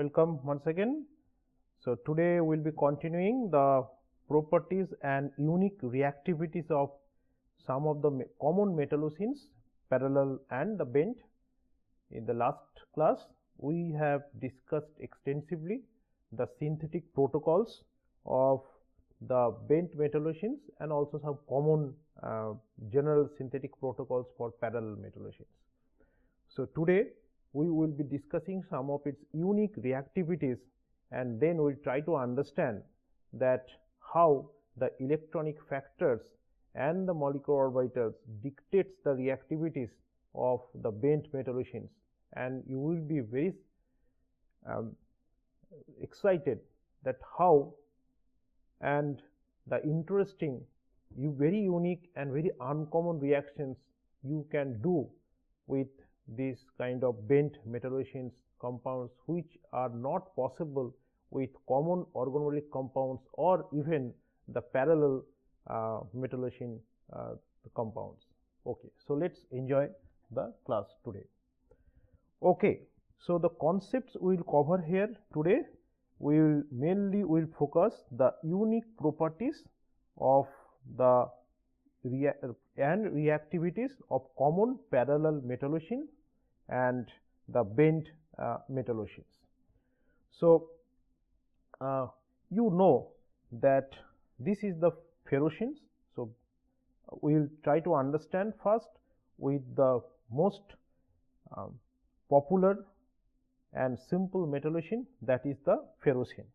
welcome once again. So today we will be continuing the properties and unique reactivities of some of the common metallocenes, parallel and the bent. In the last class we have discussed extensively the synthetic protocols of the bent metallocenes and also some common general synthetic protocols for parallel metallocenes. So today we will be discussing some of its unique reactivities, and then we will try to understand that how the electronic factors and the molecular orbitals dictates the reactivities of the bent metallocenes, and you will be very excited that how and the interesting, very unique and very uncommon reactions you can do with this kind of bent metallocenes compounds, which are not possible with common organometallic compounds or even the parallel metallocene compounds. Okay, so let's enjoy the class today. Okay, so the concepts we will cover here today, we will mainly focus the unique properties of the reactivities of common parallel metallocene and the bent metallocenes. So you know that this is the ferrocenes. So we will try to understand first with the most popular and simple metallocene, that is the ferrocene,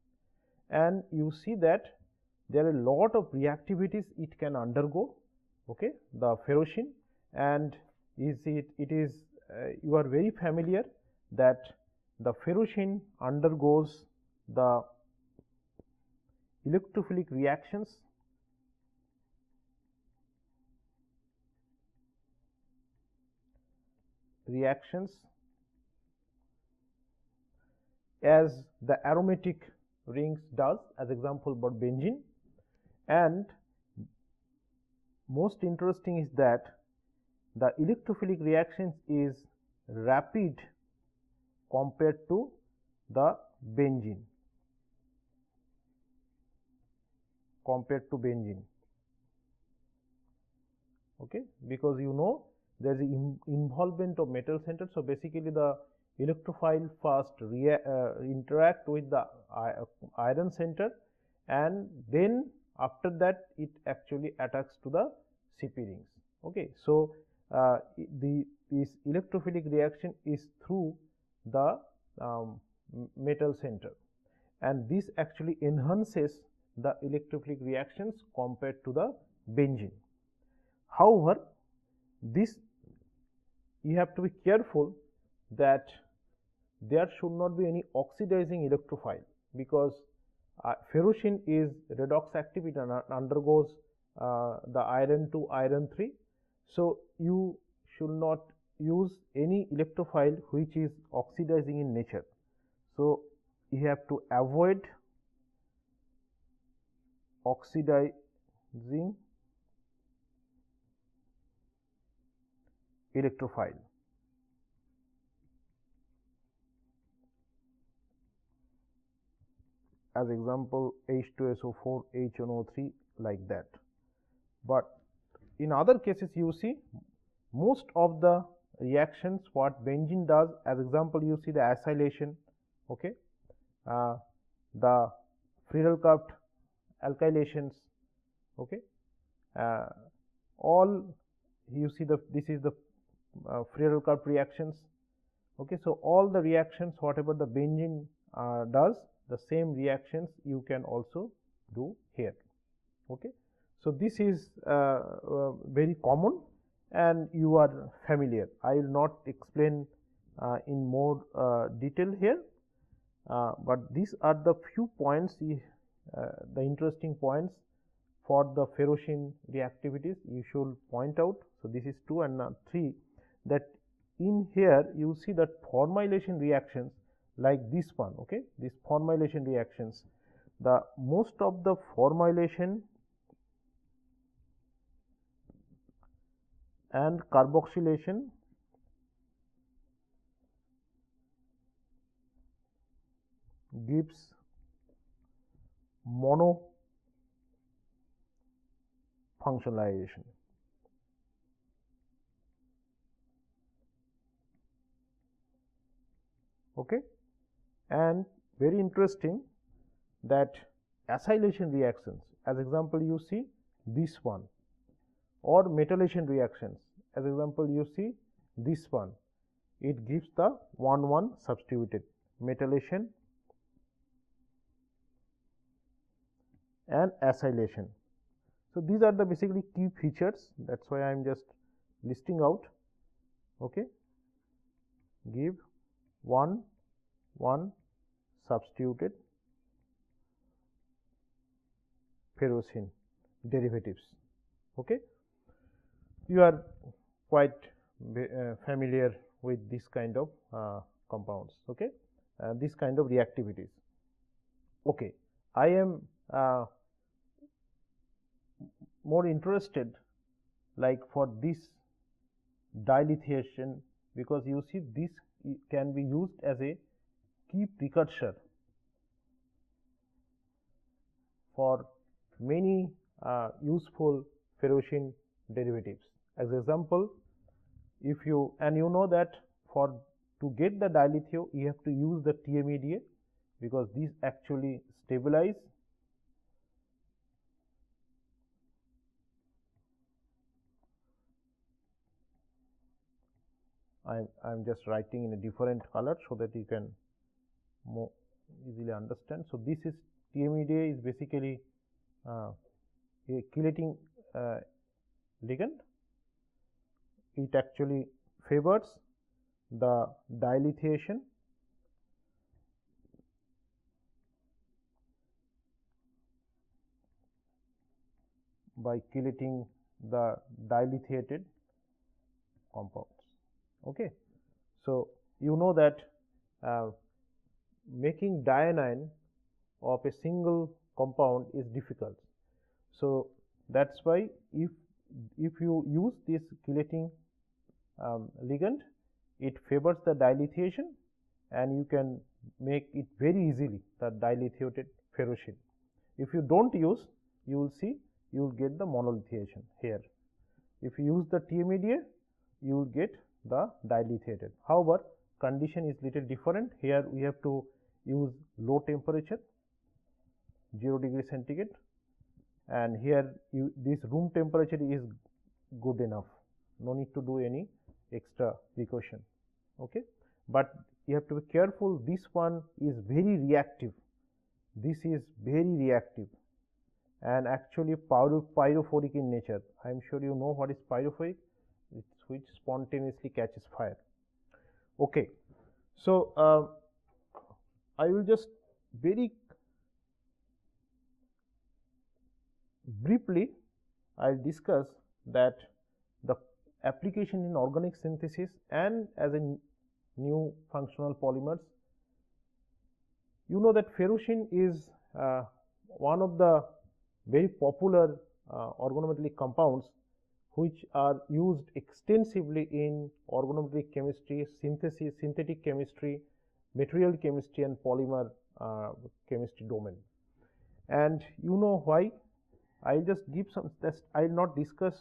and you see that there are a lot of reactivities it can undergo. Okay, the ferrocene, and it is you are very familiar that the ferrocene undergoes the electrophilic reactions as the aromatic rings does, as example for benzene. And most interesting is that the electrophilic reactions is rapid compared to the benzene, okay, because you know there is involvement of metal center. So basically the electrophile first interact with the iron center, and then after that it actually attacks to the CP rings. Okay, so this electrophilic reaction is through the metal center, and this actually enhances the electrophilic reactions compared to the benzene. However, this you have to be careful that there should not be any oxidizing electrophile, because ferrocene is redox active, it undergoes the iron 2 iron 3. So you should not use any electrophile which is oxidizing in nature. So you have to avoid oxidizing electrophile. As example H2SO4, HNO3, like that. But in other cases you see most of the reactions what benzene does, as example you see the acylation, okay, the Friedel curved alkylations, okay, all you see this is the Friedel curved reactions. Okay, so all the reactions whatever the benzene does, the same reactions you can also do here. Okay, so this is very common and you are familiar. I will not explain in more detail here, but these are the few points, the interesting points for the ferrocene reactivities you should point out. So this is 2 and 3, that in here you see that formylation reactions like this one. Okay, this formylation reactions, the most of the formylation and carboxylation gives mono functionalization. Okay, and very interesting that acylation reactions, as example you see this one, or metallation reactions, as example you see this one, it gives the 1,1 substituted metallation and acylation. So these are the basically key features, that's why I am just listing out. Okay, give 1,1 substituted ferrocene derivatives. Okay, you are quite familiar with this kind of compounds. Okay, this kind of reactivities. Okay, I am more interested like for this dilithiation, because you see this can be used as a key precursor for many useful ferrocene derivatives. As example, if you, and you know that for to get the dilithio you have to use the TMEDA, because these actually stabilize. I'm just writing in a different color so that you can more easily understand. So this is TMEDA is basically a chelating ligand. It actually favors the dilithiation by chelating the dilithiated compounds. Okay, so you know that making dianion of a single compound is difficult. So that's why if you use this chelating ligand, it favors the dilithiation, and you can make it very easily the dilithiated ferrocene. If you don't use, you will see you will get the monolithiation here. If you use the TMEDA, you will get the dilithiated. However, condition is little different. Here we have to use low temperature, 0 degree centigrade, and here this room temperature is good enough. No need to do any extra precaution. Okay, but you have to be careful. This one is very reactive. This is very reactive and actually pyrophoric in nature. I am sure you know what is pyrophoric. It's which spontaneously catches fire. Okay, so I will just very briefly I will discuss that the application in organic synthesis and as a new functional polymers. You know that ferrocene is one of the very popular organometallic compounds which are used extensively in organometallic chemistry, synthetic chemistry, material chemistry and polymer chemistry domain. And you know why? I will just give some, I will not discuss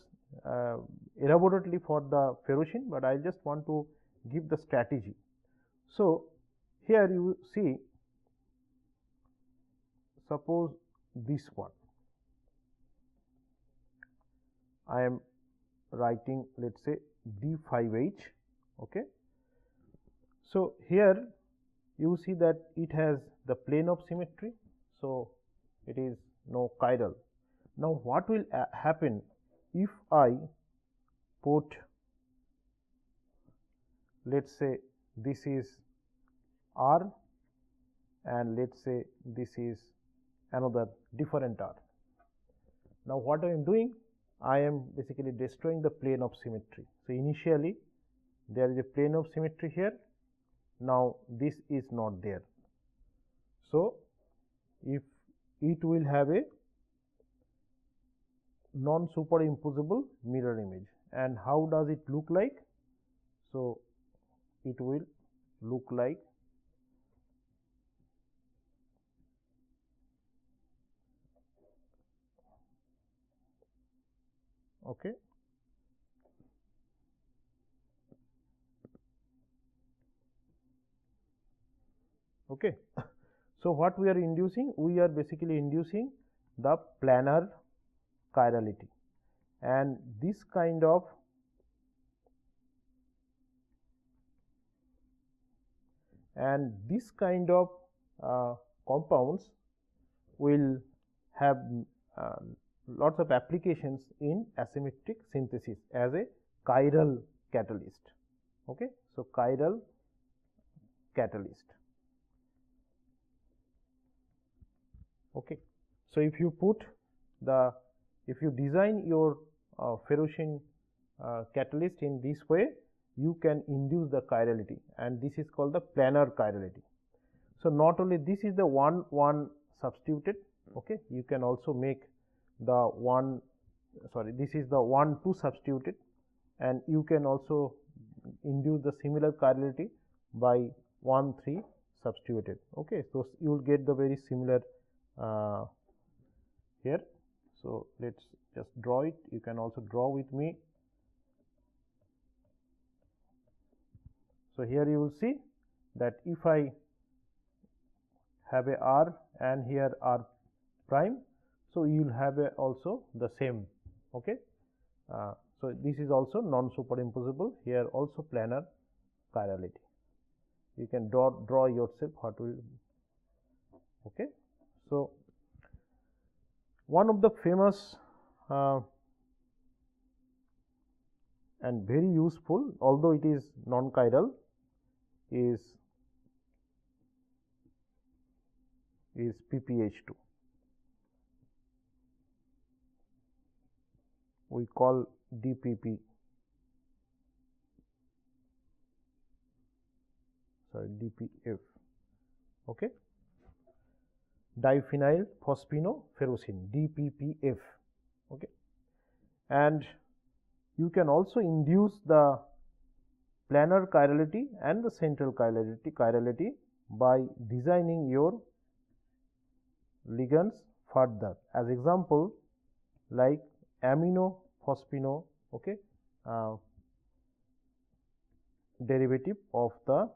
elaborately for the ferrocene, but I just want to give the strategy. So here you see, suppose this one, I am writing, let us say D5H. Okay. So here you see that it has the plane of symmetry, so it is no chiral. Now what will happen if I put, let us say this is R and let us say this is another different R. Now what I am doing? I am basically destroying the plane of symmetry. So initially there is a plane of symmetry here. Now this is not there. So if it will have a non-superimposable mirror image, and how does it look like? So it will look like Okay. Okay. So, what we are inducing? We are basically inducing the planar chirality, and this kind of compounds will have uh, lots of applications in asymmetric synthesis as a chiral catalyst. Okay. So, chiral catalyst. Okay. So, if you design your ferrocene catalyst in this way, you can induce the chirality, and this is called the planar chirality. So, not only this is the one substituted, okay, you can also make the this is the 1,2 substituted, and you can also induce the similar chirality by 1,3 substituted. Okay. So, you will get the very similar here. So, let us just draw it. You can also draw with me. So, here you will see that if I have a R and here R prime, so you will have a also the same. Okay. So, this is also non superimposable, here also planar chirality. You can draw yourself what will. Okay. So, one of the famous and very useful, although it is non chiral, is PPH2. We call DPP, DPF. Okay. Diphenyl phosphinoferrocene, DPPF. Okay. And you can also induce the planar chirality and the central chirality by designing your ligands further. As example, like amino phosphino, okay, derivative of the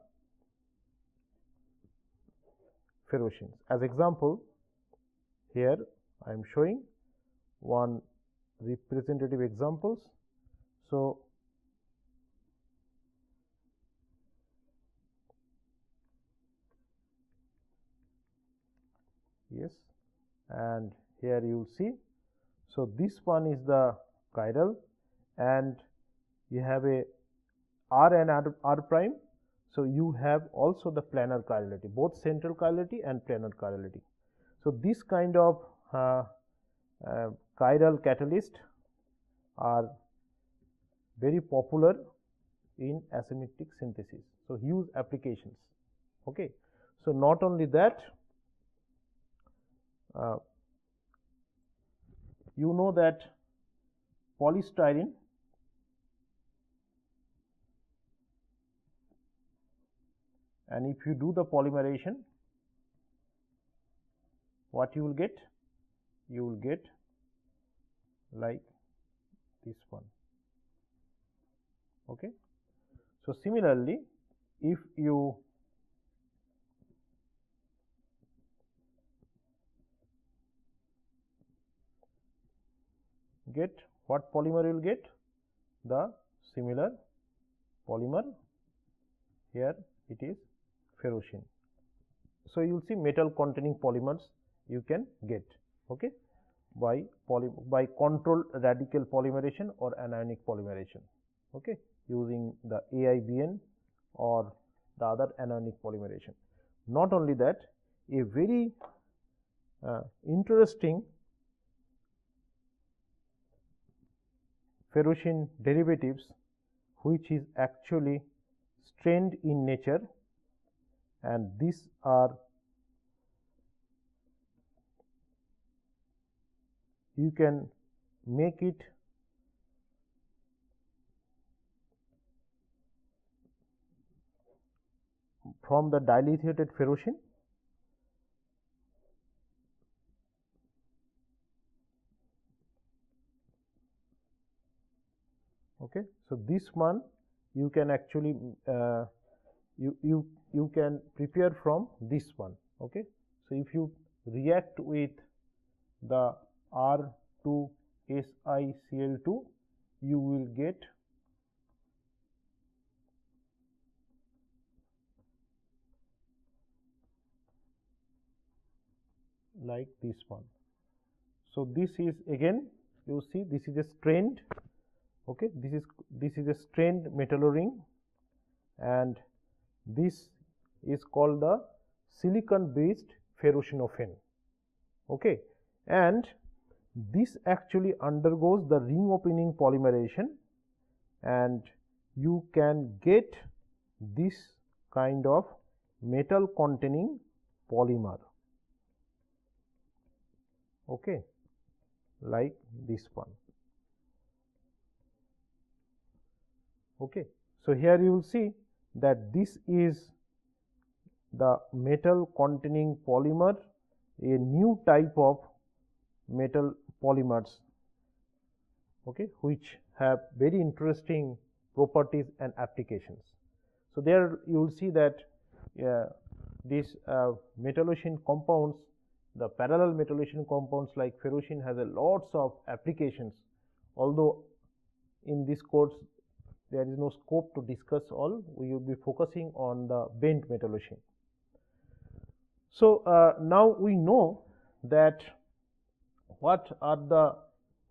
ferrocenes. As example, here I am showing one representative examples. So, yes, and here you will see. So, this one is the chiral, and you have a R and R prime. So, you have also the planar chirality, both central chirality and planar chirality. So, this kind of chiral catalyst are very popular in asymmetric synthesis. So, huge applications. Okay. So, not only that, you know that polystyrene and if you do the polymerization, what you will get? You will get like this one. Okay. So, similarly, if you get what polymer you will get? The similar polymer, here it is ferrocene. So, you will see metal containing polymers you can get, okay, by controlled radical polymerization or anionic polymerization, okay, using the AIBN or the other anionic polymerization. Not only that, a very interesting ferrocene derivatives which is actually strained in nature, and these are you can make it from the dilithiated ferrocene, Okay. So, this one you can actually you can prepare from this one. Okay. So, if you react with the R2SiCl2, you will get like this one. So, this is again, you see, this is a strained, okay, this is a strained metal ring, and this is called the silicon based ferrocyanophen. Okay. And this actually undergoes the ring opening polymerization, and you can get this kind of metal containing polymer, okay, like this one. Okay. So, here you will see that this is the metal containing polymer, a new type of metal polymers, okay, which have very interesting properties and applications. So, there you will see that these Metallocene compounds, the parallel Metallocene compounds like ferrocene has a lots of applications, although in this course there is no scope to discuss all. We will be focusing on the bent Metallocene. So, now we know that what are the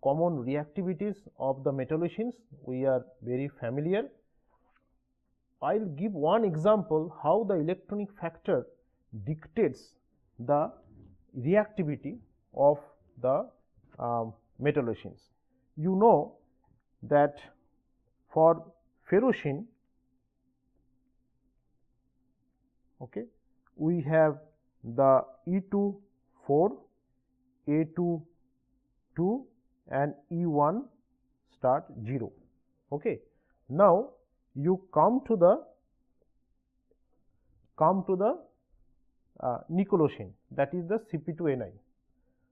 common reactivities of the Metallocenes. We are very familiar. I will give one example how the electronic factor dictates the reactivity of the Metallocenes. You know that for ferrocene, okay, we have the E2,4, A2,2 and E1 start 0. Okay. Now, you come to the Nicolocean, that is the Cp2Ni.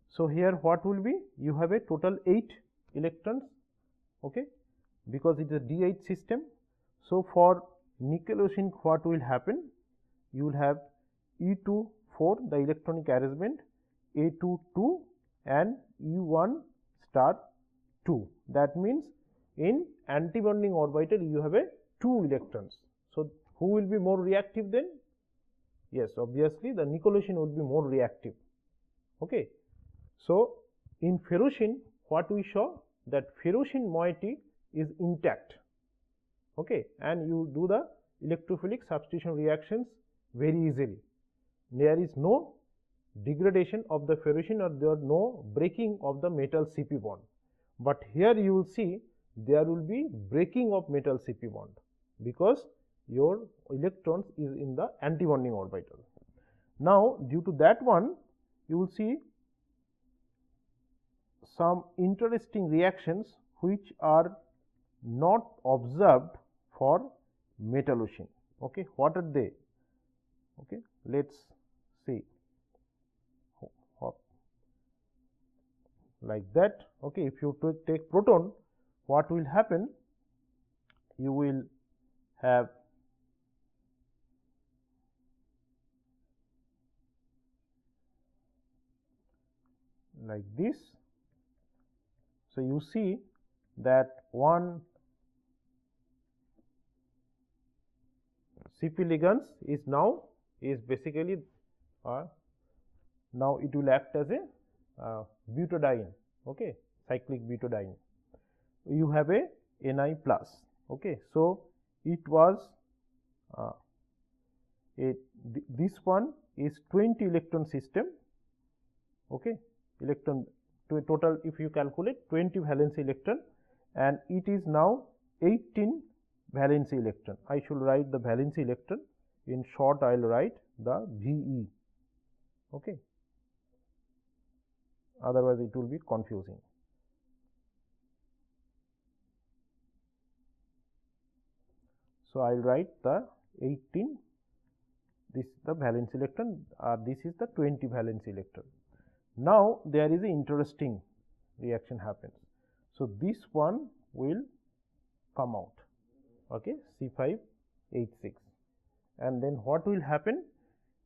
So, here what will be? You have a total 8 electrons, okay, because it is a D8 system. So, for Nicolocean what will happen? You will have E2,4 the electronic arrangement, A2,2 and E1 star 2. That means, in antibonding orbital you have a 2 electrons. So, who will be more reactive then? Yes, obviously the Nicolocean would be more reactive. Okay. So, in ferrocene what we saw, that ferrocene moiety is intact, okay, and you do the electrophilic substitution reactions very easily. There is no degradation of the ferrocene or there is no breaking of the metal Cp bond, but here you will see there will be breaking of metal Cp bond, because your electrons is in the antibonding orbital. Now, due to that one, you will see some interesting reactions which are not observed for Metallocene. Okay, what are they? Okay, let's see. Like that. Okay, if you take proton, what will happen? You will have like this. So, you see that one Cp ligands is now basically now it will act as a butadiene, okay, cyclic butadiene. You have a Ni plus. Okay. So, it was this one is 20 electron system, okay, electron to total if you calculate 20 valency electron, and it is now 18 valency electron. I should write the valency electron, in short I will write the Ve, okay, otherwise it will be confusing. So, I will write the 18, this is the valence electron, this is the 20 valence electron. Now, there is an interesting reaction happens. So, this one will come out, okay, C5H6, and then what will happen?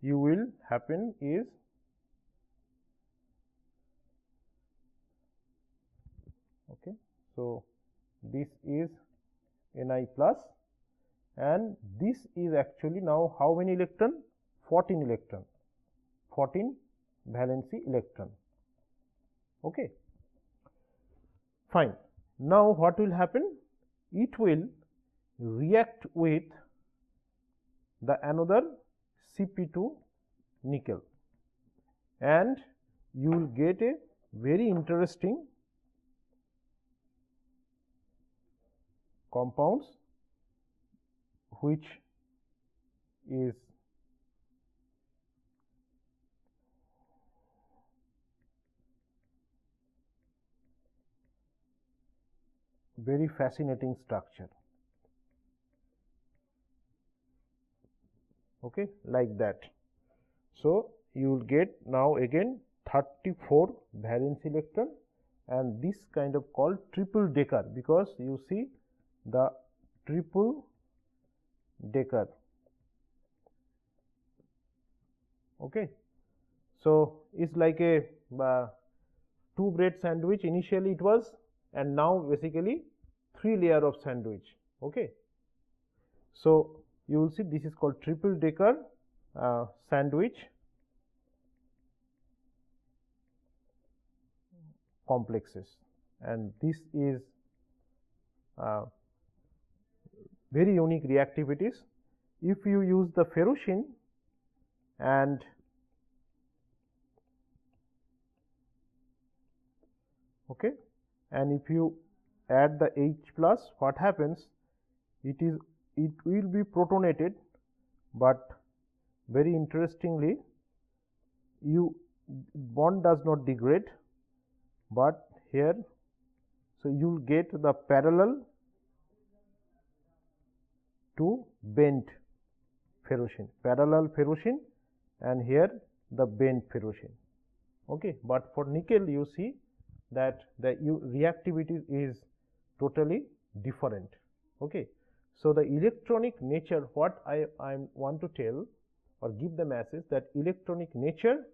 You will happen is okay. So this is Ni plus, and this is actually now how many electron? 14 electron, 14 valency electron. Okay. Fine. Now what will happen? It will react with the another Cp2 nickel, and you will get a very interesting compounds which is very fascinating structure, okay, like that. So you will get now again 34 valence electron, and this kind of called triple decker, because you see the triple decker, okay. So it's like a two bread sandwich. Initially it was, and now basically 3 layer of sandwich, okay. So you will see this is called triple decker sandwich complexes, and this is very unique reactivities. If you use the ferrocene and okay, and if you add the H plus, what happens? It will be protonated, but very interestingly, bond does not degrade, but here, so you will get the parallel to bent ferrocene, parallel ferrocene, and here the bent ferrocene, okay. But for nickel, you see that the reactivity is totally different, okay. So the electronic nature, what I want to tell or give the message, that electronic nature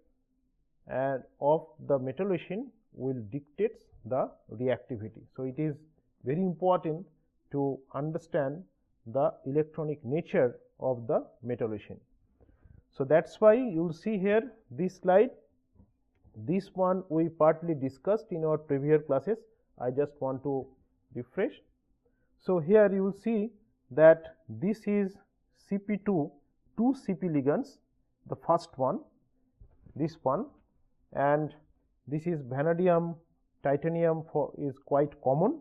of the Metallocene will dictate the reactivity. So it is very important to understand the electronic nature of the Metallocene. So that's why you will see here this slide. This one we partly discussed in our previous classes. I just want to refresh. So here you will see that this is Cp2, 2 Cp ligands, the first one, this one, and this is vanadium, titanium is quite common,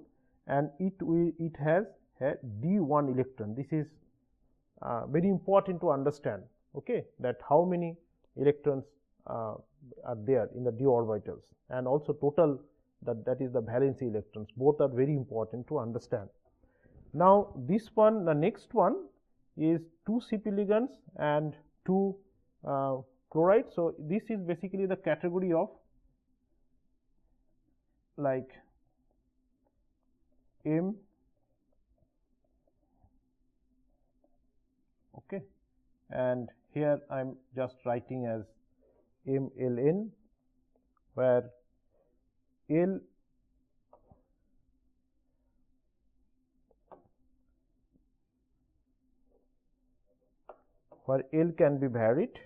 and it has a d1 electron. This is very important to understand, okay, that how many electrons are there in the d orbitals, and also total, that is the valency electrons. Both are very important to understand. Now this one, the next one is 2 Cp ligands and 2 chloride. So this is basically the category of like M, okay, and here I am just writing as MLN, where L can be varied,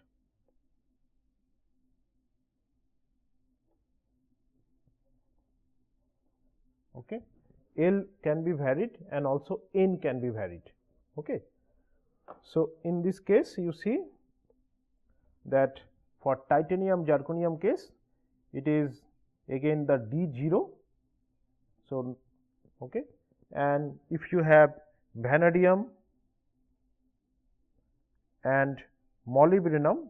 okay, L can be varied and also N can be varied, okay. So in this case you see that for titanium zirconium case, it is again the D0. So okay, and if you have vanadium and molybdenum,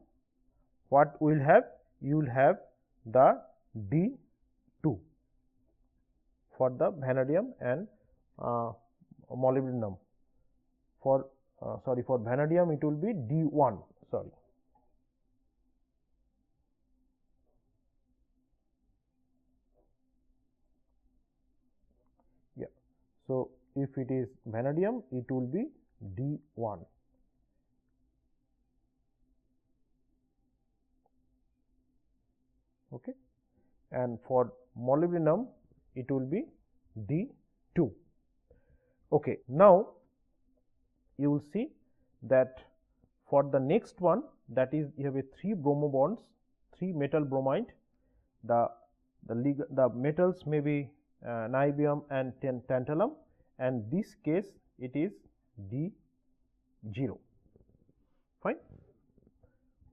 what will have? You will have the D2 for the vanadium and molybdenum. For for vanadium it will be D1, sorry. Yeah. So if it is vanadium, it will be D1. Okay. And for molybdenum, it will be D2. Okay. Now, you will see that for the next one, that is, you have a 3 bromo bonds, 3 metal bromide. The metals may be niobium and tantalum, and this case it is D0. Fine.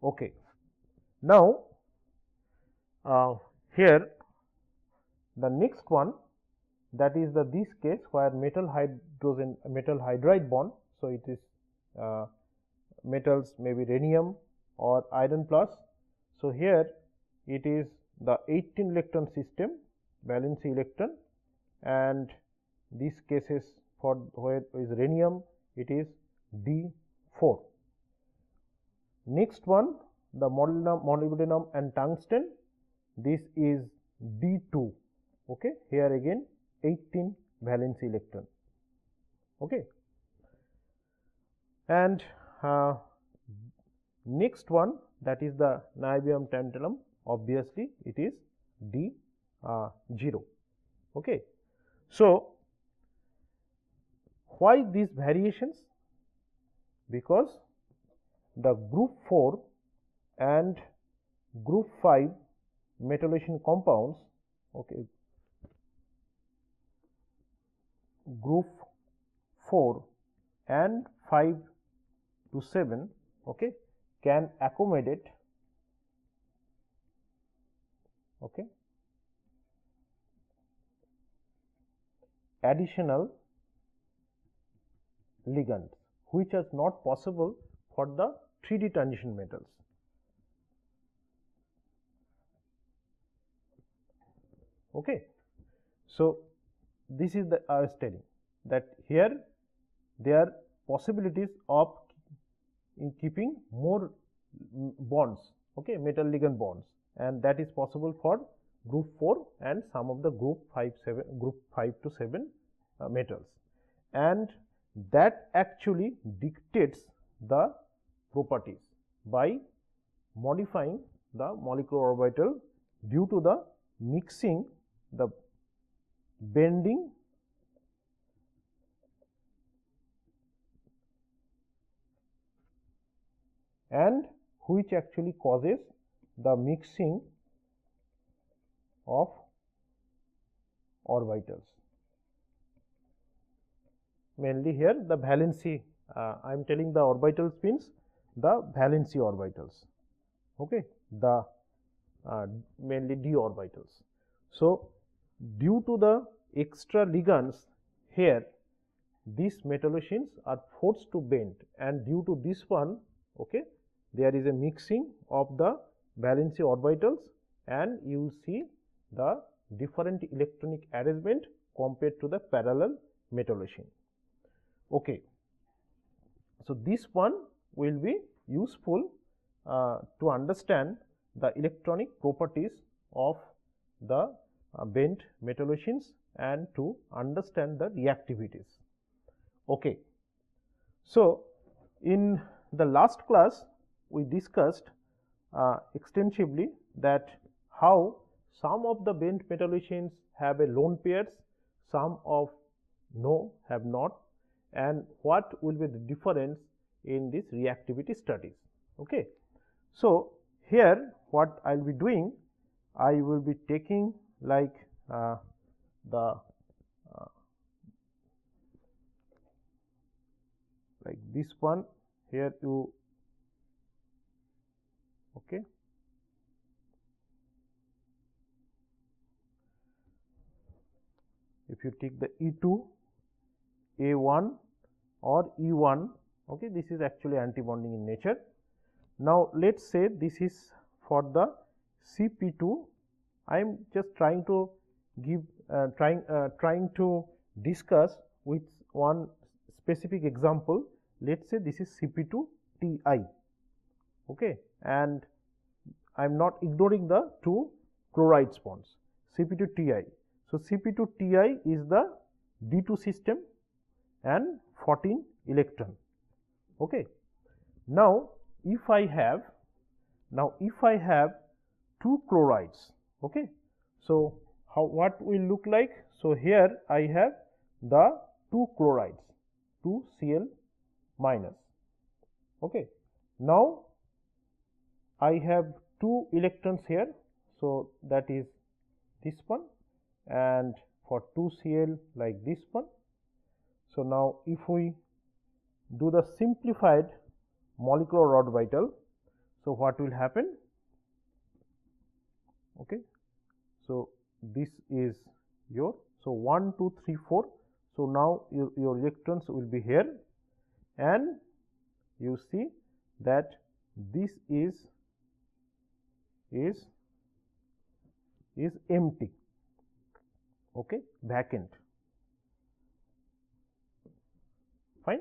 Okay. Now, here the next one, that is this case where metal hydride bond. So, it is metals may be rhenium or iron plus. So, here it is the 18 electron system, valency electron, and these cases for where is rhenium, it is D4. Next one, the molybdenum and tungsten, this is D2. Okay. Here again 18 valency electron. Okay. And next one, that is the niobium tantalum, obviously it is D0. Okay. So, why these variations? Because the group 4 and group 5 Metallocene compounds, okay, group 4 and 5 to 7, okay, can accommodate, okay, additional ligands, which is not possible for the 3D transition metals. Okay. So, this is the I was telling that here there are possibilities of keeping more bonds, okay, metal ligand bonds, and that is possible for group 4 and some of the group 5 to 7 metals, and that actually dictates the properties by modifying the molecular orbital due to the mixing, the bending and which actually causes the mixing of orbitals. Mainly here the valency, I am telling the orbital spins, the valency orbitals, okay, the mainly d orbitals. So, due to the extra ligands here, these metallocenes are forced to bend, and due to this one, okay, there is a mixing of the valency orbitals, and you will see the different electronic arrangement compared to the parallel metallocene. Okay. So, this one will be useful to understand the electronic properties of the bent metallocenes and to understand the reactivities. Okay. So, in the last class we discussed extensively that how some of the bent metallocenes have a lone pairs, some of have not, and what will be the difference in this reactivity studies. Okay. So, here what I will be doing, I will be taking like like this one here you, okay, if you take the E2, A1 or E1, okay, this is actually antibonding in nature. Now, let us say this is for the CP2. I am just trying to give trying to discuss with one specific example. Let us say this is CP2 Ti, okay, and I am not ignoring the 2 chloride bonds, CP2 Ti. So, CP2 Ti is the D2 system, and 14 electron. Okay. Now, if I have two chlorides, okay. So, what will look like? So, here I have the two chlorides, 2 Cl minus. Okay. Now, I have 2 electrons here. So, that is this one, and for 2 Cl like this one. So, now if we do the simplified molecular orbital, so what will happen? Okay. So, this is your, so 1, 2, 3, 4. So, now your electrons will be here, and you see that this is empty, okay, vacant. Fine.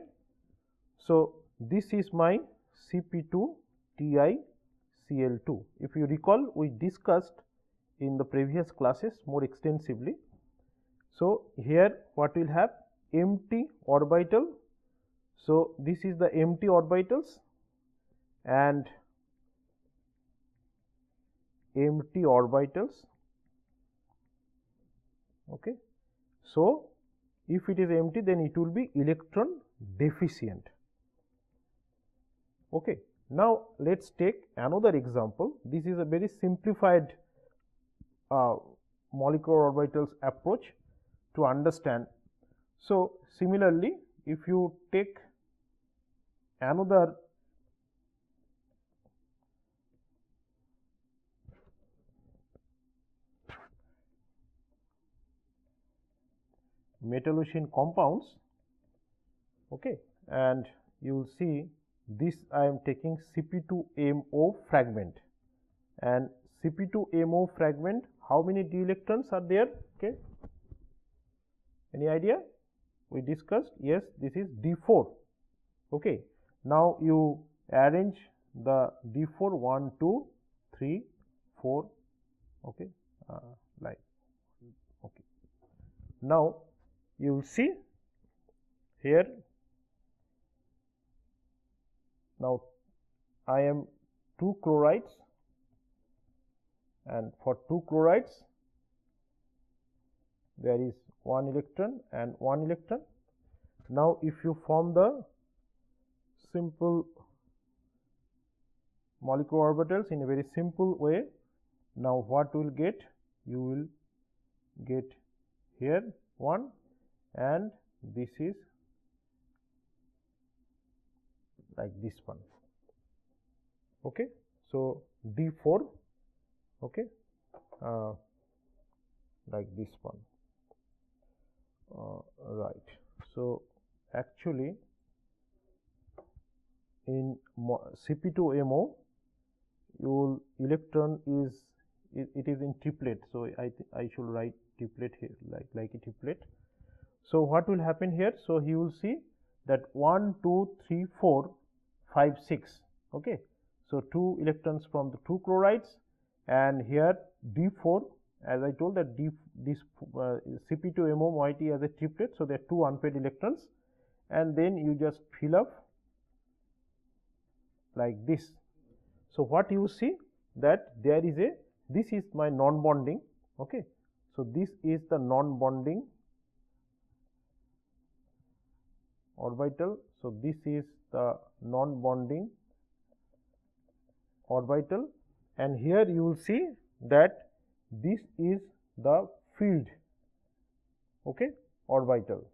So, this is my Cp2 TiCl2. If you recall, we discussed in the previous classes more extensively. So, here what will have? Empty orbital. So, this is the empty orbitals and empty orbitals. Okay. So, if it is empty, then it will be electron deficient. Okay. Now, let us take another example. This is a very simplified molecular orbitals approach to understand. So, similarly, if you take another Metallocene compounds, okay, and you will see this I am taking Cp2MO fragment, and Cp2MO fragment, how many d electrons are there? Okay, any idea? We discussed, yes, this is d4. Okay, now you arrange the d4 1, 2, 3, 4. Okay, like okay. Now you will see here, now I am 2 chlorides, and for 2 chlorides there is 1 electron and 1 electron. Now, if you form the simple molecular orbitals in a very simple way, now what will get? You will get here 1, and this is like this one. Okay. So, d4, okay, like this one, right. So, actually in Cp2MO, your electron is it is in triplet. So, I should write triplet here, like a triplet. So, what will happen here? So, you will see that 1, 2, 3, 4, 5, 6. Okay. So, 2 electrons from the 2 chlorides, and here d4, as I told that this Cp2MO moiety as a triplet. So, there are 2 unpaired electrons, and then you just fill up like this. So, what you see that there is a, this is my non-bonding. Okay. So, this is the non-bonding orbital. So, this is the non-bonding orbital, and here you will see that this is the filled, okay, orbital.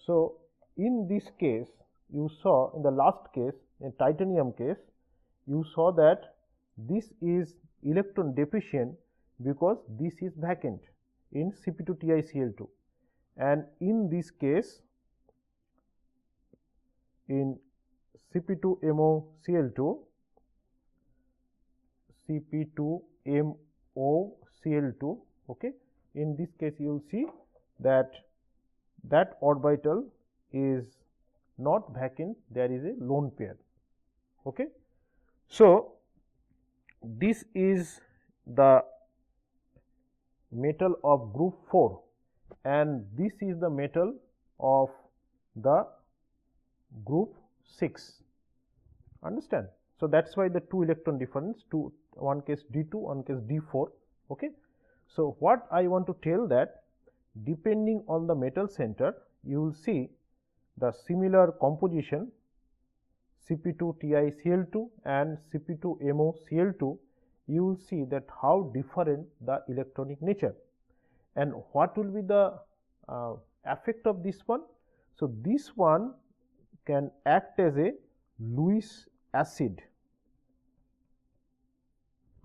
So, in this case you saw, in the last case, in titanium case, you saw that this is electron deficient because this is vacant in Cp2 TiCl2, and in this case in Cp2MoCl2, Cp2MoCl2, okay, in this case you will see that that orbital is not vacant, there is a lone pair. Okay. So, this is the metal of group 4, and this is the metal of the group 6. Understand? So that's why the 2 electron difference, one case D2, one case D4. Okay. So what I want to tell that depending on the metal center, you will see the similar composition Cp2TiCl2 and Cp2MoCl2, you will see that how different the electronic nature. And what will be the effect of this one? So this one can act as a Lewis acid,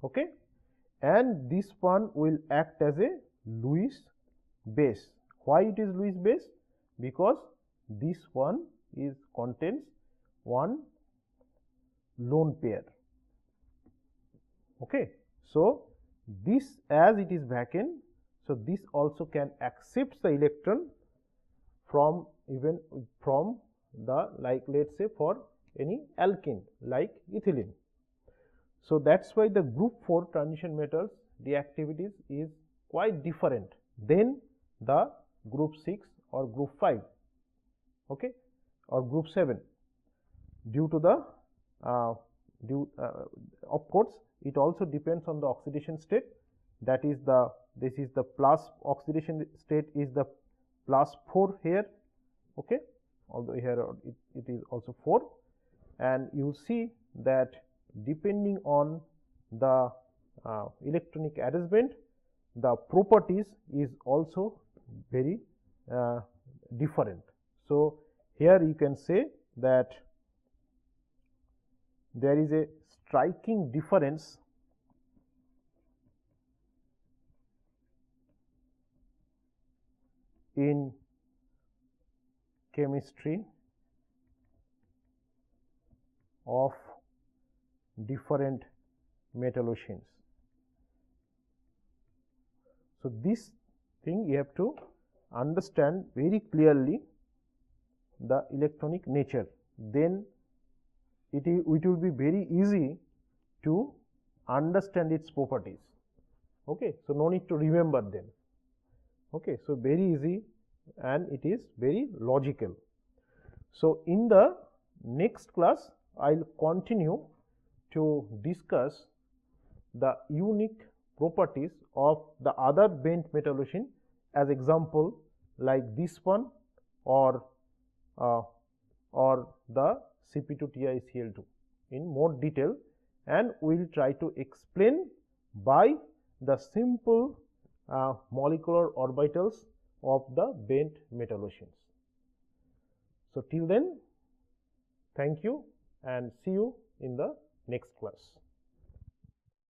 okay, and this one will act as a Lewis base. Why it is Lewis base? Because this one contains one lone pair. Okay. So this, as it is vacant, so this also can accept the electron from the, like, let us say for any alkene like ethylene. So that's why the group 4 transition metals reactivities is quite different than the group 6 or group 5, okay, or group 7, due to the of course it also depends on the oxidation state. That is the, this is the plus oxidation state is the +4 here, okay, although here it is also 4, and you see that depending on the electronic arrangement, the properties is also very different. So here you can say that there is a striking difference in chemistry of different metallocenes. So this thing you have to understand very clearly the electronic nature, then it will be very easy to understand its properties. Okay. So no need to remember them. Okay. So very easy and it is very logical. So in the next class I will continue to discuss the unique properties of the other bent metallocene, as example like this one or the Cp2TiCl2 in more detail, and we will try to explain by the simple molecular orbitals of the bent metallocenes. So till then, thank you and see you in the next class.